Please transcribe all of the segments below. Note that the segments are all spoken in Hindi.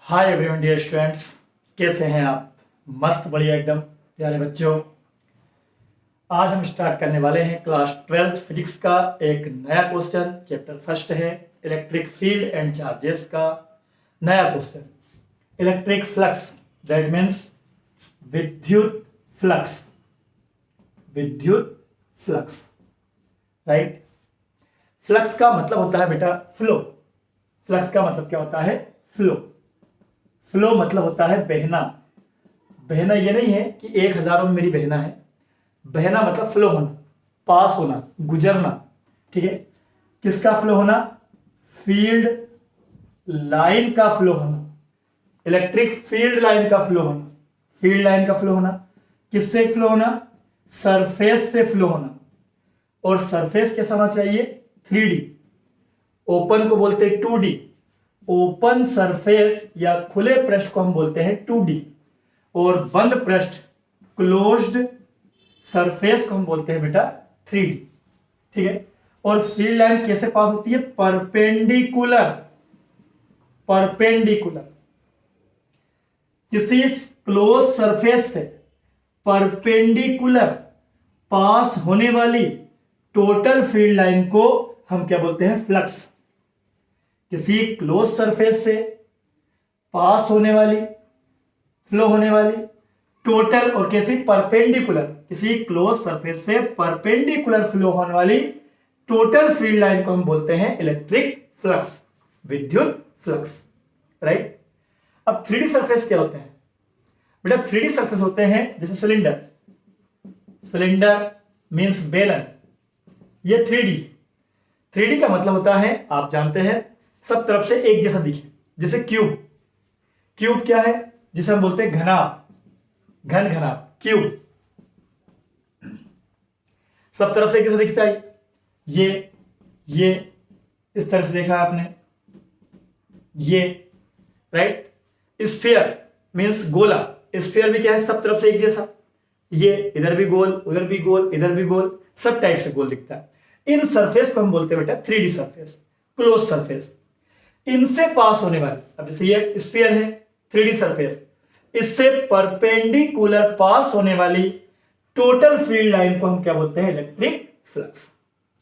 हाय एवरीवन डियर स्टूडेंट्स, कैसे हैं आप? मस्त बढ़िया एकदम प्यारे बच्चों। आज हम स्टार्ट करने वाले हैं क्लास 12th फिजिक्स का एक नया क्वेश्चन। चैप्टर फर्स्ट है इलेक्ट्रिक फील्ड एंड चार्जेस का नया question. Electric flux that means विद्युत फ्लक्स, विद्युत फ्लक्स, राइट। फ्लक्स का मतलब होता है बेटा फ्लो। फ्लक्स का मतलब क्या होता है? फ्लो। फ्लो मतलब होता है बहना। बहना ये नहीं है कि 1000 में मेरी बहना है। बहना मतलब फ्लो होना, पास होना, गुजरना, ठीक है। किसका फ्लो होना? फील्ड लाइन का फ्लो होना, इलेक्ट्रिक फील्ड लाइन का फ्लो होना। फील्ड लाइन का फ्लो होना किससे फ्लो होना? सरफेस से फ्लो होना। और सरफेस कैसा होना चाहिए? 3D। ओपन को बोलते हैं 2D। ओपन सरफेस या खुले पृष्ठ को हम बोलते हैं 2D। और बंद पृष्ठ क्लोज्ड सरफेस को हम बोलते हैं बेटा 3D, ठीक है। और फील्ड लाइन कैसे पास होती है? परपेंडिकुलर। परपेंडिकुलर किसी क्लोज सरफेस से परपेंडिकुलर पास होने वाली टोटल फील्ड लाइन को हम क्या बोलते हैं? फ्लक्स। किसी क्लोज सरफेस से पास होने वाली, फ्लो होने वाली टोटल और कैसी? परपेंडिकुलर। किसी क्लोज सरफेस से परपेंडिकुलर फ्लो होने वाली टोटल फील्ड लाइन को हम बोलते हैं इलेक्ट्रिक फ्लक्स, विद्युत फ्लक्स, राइट। अब 3D सरफेस क्या होते हैं बेटा? 3D सरफेस होते हैं जैसे सिलेंडर। सिलेंडर मींस बेलन, ये 3D। 3D का मतलब होता है, आप जानते हैं, सब तरफ से एक जैसा दिखे। जैसे क्यूब। क्यूब क्या है? जिसे हम बोलते हैं घनाभ, घन घनाभ, क्यूब। सब तरफ से एक जैसा दिखता है। ये इस तरह से देखा आपने, ये, राइट। स्फीयर मींस गोला। स्फीयर भी क्या है? सब तरफ से एक जैसा। ये इधर भी गोल, उधर भी गोल, इधर भी गोल, सब टाइप से गोल दिखता है। इन सरफेस को हम बोलते हैं बेटा 3D सरफेस, क्लोज सरफेस। इनसे पास होने वाली, अब जैसे ये स्फीयर है 3D सरफेस, इससे परपेंडिकुलर पास होने वाली टोटल फील्ड लाइन को हम क्या बोलते हैं? Electric flux,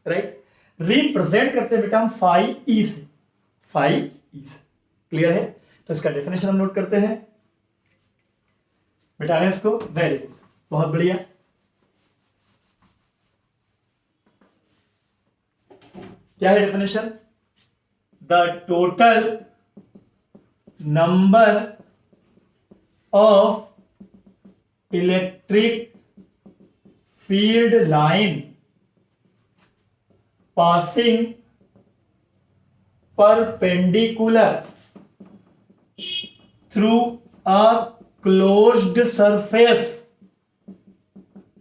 right. रिप्रेजेंट करते हैं बेटा हम फाई ई से, फाई ई से। क्लियर है? तो इसका डेफिनेशन हम नोट करते हैं बेटा इसको। वेरी गुड, बहुत बढ़िया। क्या है definition? The total number of electric field line passing perpendicular through a closed surface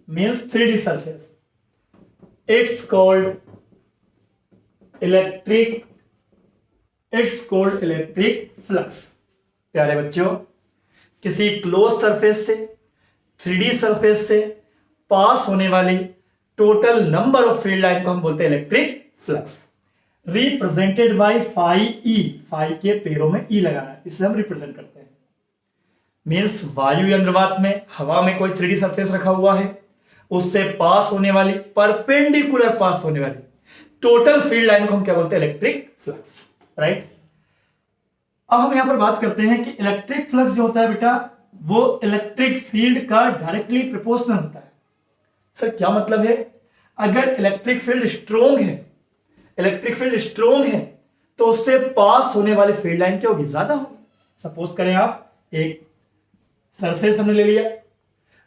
means 3D surface. It's called electric flux. प्यारे बच्चों, किसी क्लोज सरफेस से 3D सरफेस से पास होने वाली total number of field line को हम बोलते हैं electric flux. Represented by phi E. Phi के पैरों में ई लगाना है, इससे हम रिप्रेजेंट करते हैं। मींस वायु यंत्रवात में हवा में कोई 3D सरफेस रखा हुआ है, उससे पास होने वाली, परपेंडिकुलर पास होने वाली टोटल फील्ड लाइन को हम क्या बोलते हैं? Electric flux, right. अब हम यहां पर बात करते हैं कि इलेक्ट्रिक फ्लक्स जो होता है बेटा, वो इलेक्ट्रिक फील्ड का डायरेक्टली प्रोपोर्शनल होता है। सर क्या मतलब है? अगर इलेक्ट्रिक फील्ड स्ट्रोंग है, इलेक्ट्रिक फील्ड स्ट्रोंग है, तो उससे पास होने वाली फील्ड लाइन क्या होगी? ज्यादा होगी। सपोज करें आप एक सरफेस हमने ले लिया,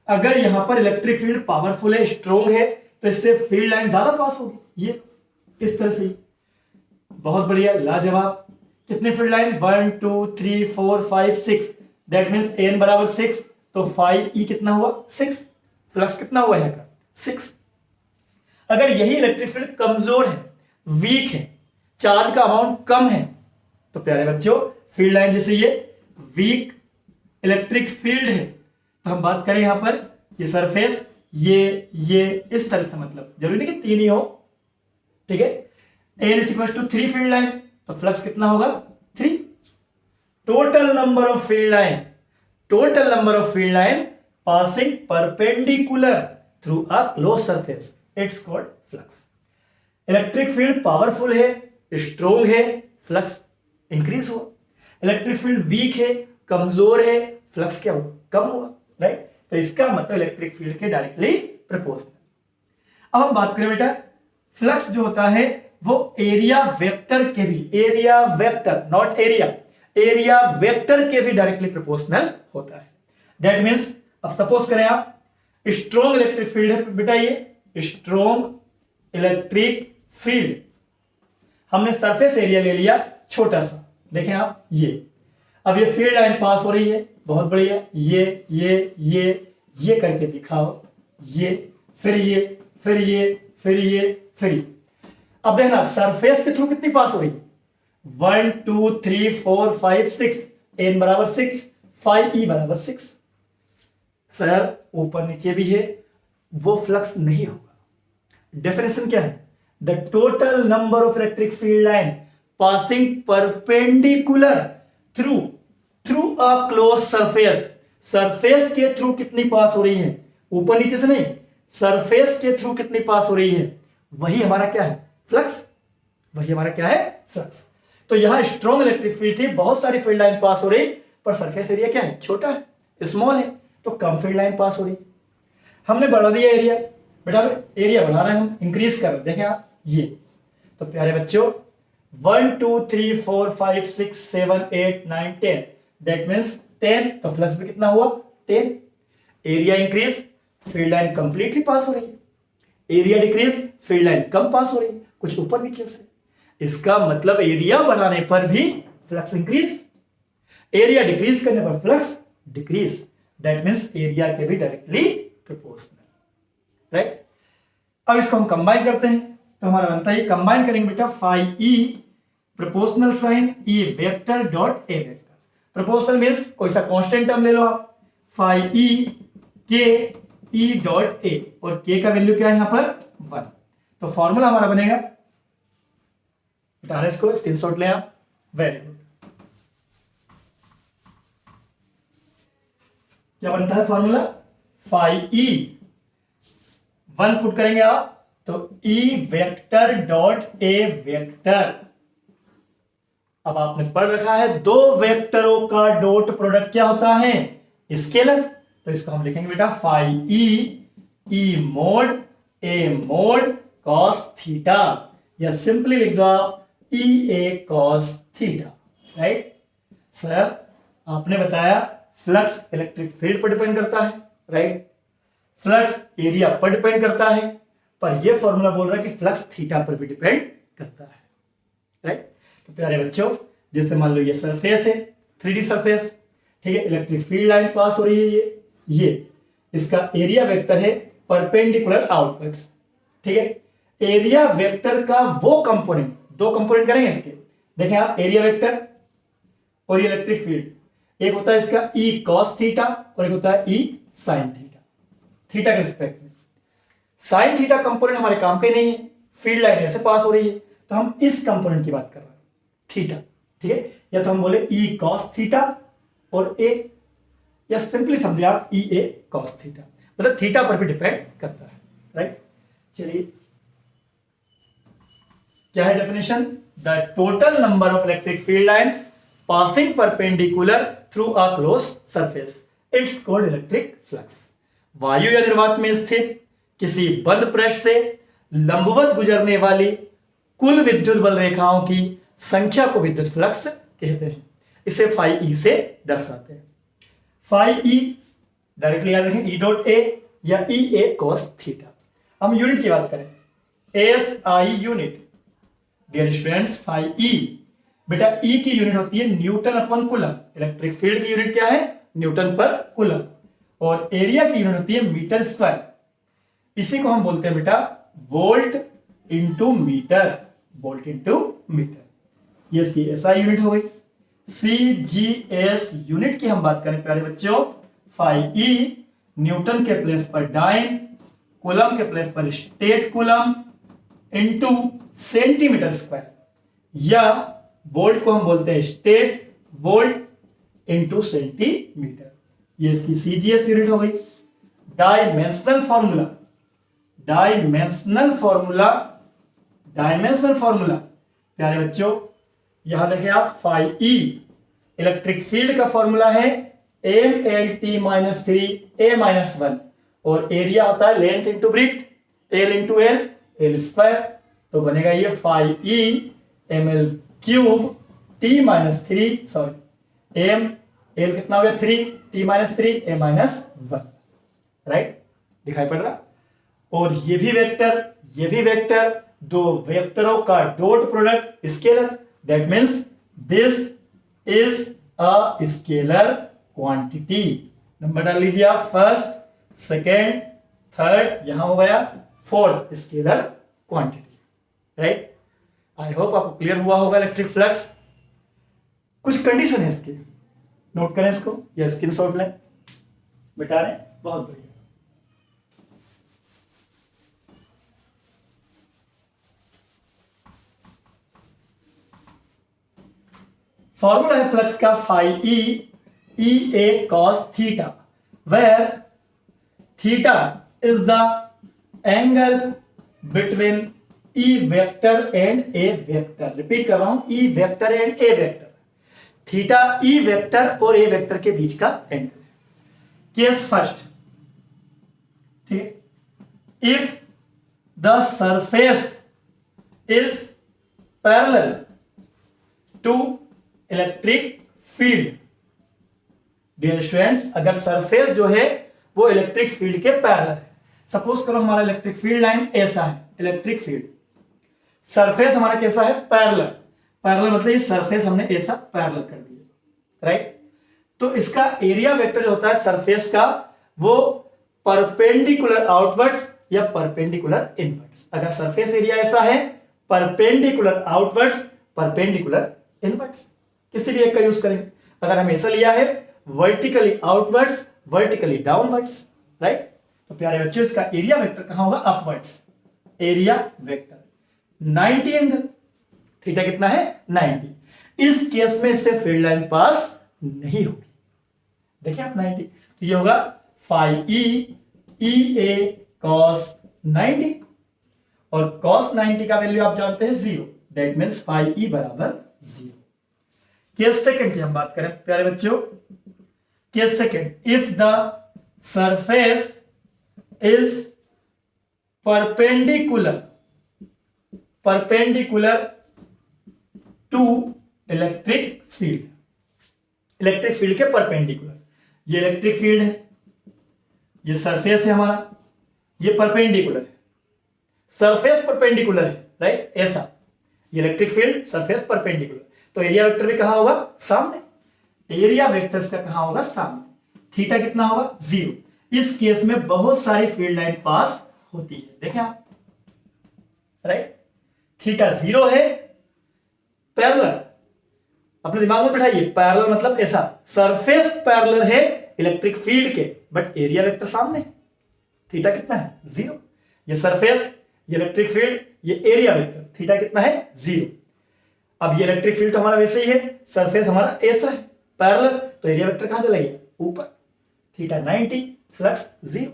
अगर यहां पर इलेक्ट्रिक फील्ड पावरफुल है, स्ट्रोंग है, तो इससे फील्ड लाइन ज्यादा पास होगी। ये इस तरह से। बहुत बढ़िया, लाजवाब। कितने field line? 1 2 3 4 5 6। That means n बराबर 6, तो फाई ई कितना हुआ? 6। फ्लक्स कितना हुआ है? 6। अगर यही इलेक्ट्रिक फील्ड कमजोर है, वीक है, चार्ज का अमाउंट कम है, तो प्यारे बच्चों फील्ड लाइन जैसे ये वीक इलेक्ट्रिक फील्ड है, तो हम बात करें यहां पर ये सरफेस, ये इस तरह से, मतलब जरूरी नहीं कि 3 ही हो, ठीक है। n = 3 फील्ड लाइन, तो फ्लक्स कितना होगा? 3। total number of field line passing perpendicular through a closed surface, it's called flux. Electric field powerful है, स्ट्रोंग है, फ्लक्स इंक्रीज हुआ. इलेक्ट्रिक फील्ड वीक है, कमजोर है, फ्लक्स क्या हुआ, कम हुआ. राइट. तो इसका मतलब इलेक्ट्रिक फील्ड के डायरेक्टली प्रोपोर्शनल. अब हम बात करें बेटा, फ्लक्स जो होता है वो एरिया वेक्टर के भी, area vector not area, area vector के भी डायरेक्टली प्रोपोर्शनल होता है. दैट मींस अब सपोज करें आप, स्ट्रॉन्ग इलेक्ट्रिक फील्ड है बेटा, ये स्ट्रॉन्ग इलेक्ट्रिक फील्ड, हमने सरफेस एरिया ले लिया छोटा सा, देखें आप ये. अब ये फील्ड लाइन पास हो रही है, बहुत बढ़िया, ये करके दिखाओ, ये फिर ये फिर ये फिर ये फिर ये. अब देखना सरफेस के थ्रू कितनी पास हो रही है, 1 2 3 4 5 6, n बराबर 6, 5e बराबर 6. सर ऊपर नीचे भी है, वो फ्लक्स नहीं होगा. डेफिनेशन क्या है, the total number of electric field line passing perpendicular through a close surface. Surface के थ्रू कितनी पास हो रही है, ऊपर नीचे से नहीं, सरफेस के थ्रू कितनी पास हो रही है, वही हमारा क्या है, फ्लक्स. वही हमारा क्या है, फ्लक्स. तो यहां स्ट्रॉन्ग इलेक्ट्रिक फील्ड थी, बहुत सारी फील्ड लाइन पास हो रही, पर सरफेस एरिया क्या है, छोटा है, स्मॉल है, तो कम फील्ड लाइन पास हो रही. हमने बढ़ा दिया एरिया बेटा, एरिया बढ़ा रहे हैं हम, इंक्रीज कर रहे हैं. देखें आप ये. तो प्यारे बच्चों 1 2 3 4 5 6 7 8 9 10, दैट मींस 10. तो फ्लक्स में कितना हुआ, 10. Area increase, field line completely pass हो रही है. एरिया डिक्रीज, फील्ड लाइन कम पास हो रही है, कुछ ऊपर नीचे से. इसका मतलब एरिया बढ़ाने पर भी फ्लक्स इंक्रीज, एरिया डिक्रीज करने पर flux decrease. That means area के भी डायरेक्टली प्रोपोर्शनल. राइट. अब इसको हम कंबाइन करते हैं, तो हमारा बनता है, कंबाइन करेंगे बेटा, phi E proportional sign E vector dot A vector. Proportional means कोई सा कांस्टेंट टर्म ले लो आप, फाई ई के ई डॉट ए, और के का वैल्यू क्या है यहां पर 1. तो फॉर्मूला हमारा बनेगा, बेटा इसको स्क्रीनशॉट ले आप. Very good. क्या बनता है फॉर्मूला, फाई ई 1 पुट करेंगे आप, तो ई वेक्टर डॉट ए वेक्टर. अब आपने पढ़ रखा है दो वेक्टरों का डॉट प्रोडक्ट क्या होता है, स्केलर. तो इसको हम लिखेंगे बेटा फाई ई मोड ए मोड कॉस थीटा, या सिंपली लिख दो आप ई A cos theta. Right. Sir आपने बताया फ्लक्स इलेक्ट्रिक फील्ड पर डिपेंड करता है. राइट. फ्लक्स एरिया पर डिपेंड करता है, पर यह फॉर्मूला बोल रहा है कि फ्लक्स थीटा पर भी डिपेंड करता है. राइट. तो प्यारे बच्चों, जैसे मान लो ये सरफेस है, 3D सरफेस, ठीक है, इलेक्ट्रिक फील्ड लाइन पास हो रही है, ये इसका एरिया वेक्टर है परपेंडिकुलर आउटवर्ड्स. ठीक है. एरिया वेक्टर का वो कंपोनेंट, दो कंपोनेंट करेंगे इसके, देखें आप, एरिया वेक्टर और इलेक्ट्रिक फील्ड. एक होता है इसका ई कॉस थीटा और एक होता है ई साइन थीटा, थीटा के रिस्पेक्ट में. साइन थीटा कंपोनेंट हमारे काम पे नहीं है, फील्ड लाइन ऐसे पास हो रही है, तो हम इस कंपोनेंट की बात कर रहे हैं, थीटा. ठीक है. या तो हम बोले ई कॉस थीटा और ए, या सिंपली समझे आप ई ए कॉस थीटा, मतलब थीटा पर भी डिपेंड करता है. राइट. चलिए, क्या है definition, the total number of electric field line passing perpendicular through a close surface, it's called electric flux. वायु या निर्वात में स्थित किसी बंद पृष्ठ से लंबवत गुजरने वाली कुल विद्युत बल रेखाओं की संख्या को विद्युत फ्लक्स कहते हैं. इसे फाई ई से दर्शाते हैं. फाई ई डायरेक्टली याद रखें, ई डॉट ए या ई ए कॉस थीटा. हम यूनिट की बात करें, S I unit. Dear students, phi E बेटा, ई की यूनिट होती है newton upon coulomb. Electric field की यूनिट क्या है, न्यूटन पर कूलम. और एरिया की यूनिट होती है मीटर स्क्वायर. इसी को हम बोलते हैं बेटा volt into metre, volt into metre. ये इसकी एसआई यूनिट हो गई. सीजीएस यूनिट की हम बात करें प्यारे बच्चों, फाई ई न्यूटन के प्लेस पर डाइन, कूलम के प्लेस पर state coulomb into centimetre square, या वोल्ट को हम बोलते हैं स्टेट वोल्ट इंटू सेंटीमीटर। ये इसकी सीजीएस यूनिट हो गई। Dimensional formula, dimensional formula, dimensional formula प्यारे बच्चों, यहां देखें आप फाई ई इलेक्ट्रिक फील्ड का फॉर्मूला है m(L(T)-3a-1 और एरिया होता है length into breadth, L into L square, तो बनेगा ये phi E ml³ t-3 sorry M L कितना हो गया 3 t-3 a-1 राइट, दिखाई पड़ रहा। और ये भी वेक्टर, दो वेक्टरों का dot product scalar, that means this is a scalar quantity. Number डाल लीजिए आप, फर्स्ट, सेकेंड, थर्ड, यहां हो गया fourth scalar quantity, right. I hope आपको क्लियर हुआ होगा इलेक्ट्रिक फ्लक्स। कुछ कंडीशन है इसके, नोट करें इसको या स्क्रीनशॉट लें, मिटा लें, बहुत बढ़िया। फॉर्मूला है फ्लक्स का phi E A cos theta, where theta is the angle between E vector and A vector. Repeat कर रहा हूं, E vector and A vector. Theta E vector और ए वेक्टर के बीच का एंगल। केस फर्स्ट, ठीक है, if the surface is parallel to electric field. Dear students, अगर सरफेस जो है वो इलेक्ट्रिक फील्ड के पैरेलल है, सपोज करो हमारा इलेक्ट्रिक फील्ड लाइन ऐसा है, इलेक्ट्रिक फील्ड, सरफेस हमारा कैसा है, पैरेलल। पैरेलल मतलब ये सरफेस हमने ऐसा पैरेलल कर दिया, राइट। तो इसका एरिया वेक्टर जो होता है सरफेस का, वो परपेंडिकुलर आउटवर्ड्स या परपेंडिकुलर इनवर्ड्स। अगर सरफेस एरिया ऐसा है, परपेंडिकुलर आउटवर्ड्स, परपेंडिकुलर इनवर्ड्स, किसी भी एक का यूज करेंगे। अगर हम ऐसा लिया है vertically outwards, vertically downwards, right. तो प्यारे बच्चों, इसका एरिया वेक्टर कहां होगा, upwards. Area vector 90 angle, theta कितना है 90। इस केस में इससे फील्ड लाइन पास नहीं होगी। देखिए आप 90, तो ये होगा फाई ई ए कॉस 90 और कॉस 90 का वैल्यू आप जानते हैं 0, दैट मींस फाई ई बराबर 0। केस सेकंड की हम बात करें प्यारे बच्चों, case second, if the surface is perpendicular to electric field, electric field के परपेंडिकुलर। ये इलेक्ट्रिक फील्ड है, ये सरफेस है हमारा, ये परपेंडिकुलर है, सरफेस परपेंडिकुलर है, राइट, ऐसा। ये इलेक्ट्रिक फील्ड, सरफेस परपेंडिकुलर, तो एरिया वेक्टर भी कहां होगा, सामने। एरिया वेक्टर्स का कहां होगा, सामने। थीटा कितना होगा 0। इस केस में बहुत सारी फील्ड लाइन पास होती है, देखें आप, राइट। थीटा 0 है, पैरेलल, अपने दिमाग में बिठाइए, पैरेलल मतलब ऐसा, सरफेस पैरेलल है इलेक्ट्रिक फील्ड के, बट एरिया वेक्टर सामने। थीटा कितना है 0। ये सरफेस, ये इलेक्ट्रिक फील्ड, ये एरिया वेक्टर, थीटा कितना है 0। अब ये इलेक्ट्रिक फील्ड तो हमारा वैसे ही है, सरफेस हमारा ऐसा है पैरेलल, तो एरिया वेक्टर कहां चला गया, ऊपर। Theta 90, flux 0,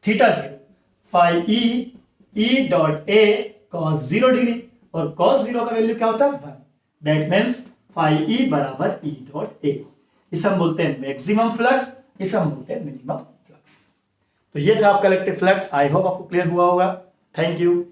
theta 0, phi E dot A cos 0 degree, और कॉस 0 का वैल्यू क्या होता है 1, दैट मींस फाई ई बराबर ई डॉट ए। इसे हम बोलते हैं मैक्सिमम फ्लक्स, इसे हम बोलते हैं मिनिमम फ्लक्स। तो ये था आपका इलेक्ट्रिक फ्लक्स। आई होप आपको क्लियर हुआ होगा। Thank you.